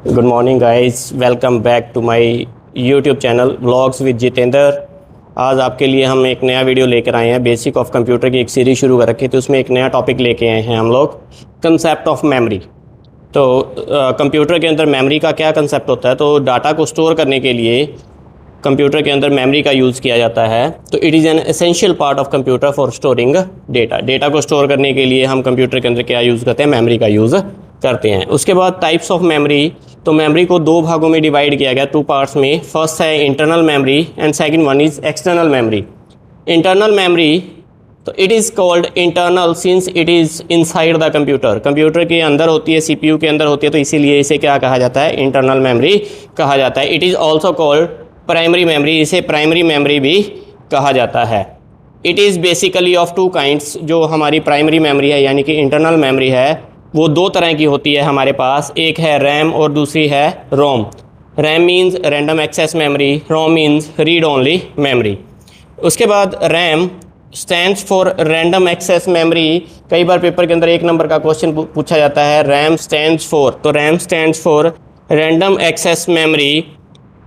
Good morning guys, welcome back to my YouTube channel vlogs with Jitendra. आज आपके लिए हम एक नया वीडियो लेकर आए हैं। बेसिक ऑफ कंप्यूटर की एक सीरीज़ शुरू कर रखी थी, तो उसमें एक नया टॉपिक लेके आए हैं हम लोग, कंसेप्ट ऑफ मेमोरी। तो कंप्यूटर के अंदर मेमोरी का क्या कंसेप्ट होता है। तो डाटा को स्टोर करने के लिए कंप्यूटर के अंदर मेमोरी का यूज़ किया जाता है। तो it is an essential part of computer for storing data को स्टोर करने के लिए हम कंप्यूटर के अंदर क्या यूज़ करते हैं, मेमोरी का यूज़ करते हैं। उसके बाद टाइप्स ऑफ मेमोरी, तो मेमोरी को दो भागों में डिवाइड किया गया, 2 पार्ट्स में। फर्स्ट है internal memory and second one is external memory. Internal memory, तो it is called internal since it is inside the computer. Computer के अंदर होती है, सीपीयू के अंदर होती है, तो इसीलिए इसे क्या कहा जाता है, इंटरनल मेमोरी कहा जाता है। It is also called primary memory, इसे प्राइमरी मेमोरी भी कहा जाता है। It is basically of 2 kinds. जो हमारी प्राइमरी मेमोरी है यानी कि इंटरनल मेमोरी है, वो 2 तरह की होती है हमारे पास। एक है रैम और दूसरी है ROM. RAM means random access memory, ROM means read only memory. उसके बाद RAM stands for random access memory. कई बार पेपर के अंदर 1 नंबर का क्वेश्चन पूछा जाता है, रैम स्टैंड्स फॉर, तो RAM stands for random access memory.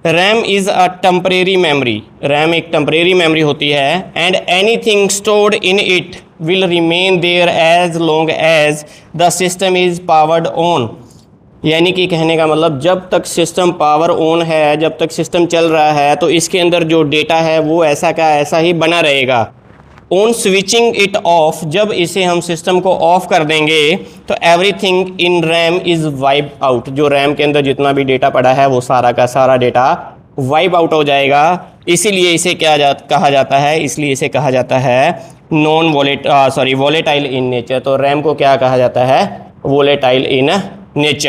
RAM is a temporary memory, RAM एक टेम्परेरी मेमोरी होती है। And anything stored in it will remain there as long as the system is powered on. यानी कि कहने का मतलब, जब तक सिस्टम पावर ऑन है, जब तक सिस्टम चल रहा है, तो इसके अंदर जो डेटा है वो ऐसा का ऐसा ही बना रहेगा। ऑन स्विचिंग इट ऑफ, जब इसे हम सिस्टम को ऑफ कर देंगे तो everything in RAM is wipe out. जो रैम के अंदर जितना भी डेटा पड़ा है वो सारा का सारा डेटा वाइप आउट हो जाएगा। इसीलिए इसे कहा जाता है, इसलिए इसे कहा जाता है वॉलेटाइल इन नेचर। तो रैम को क्या कहा जाता है, वॉलेटाइल इन नेचर।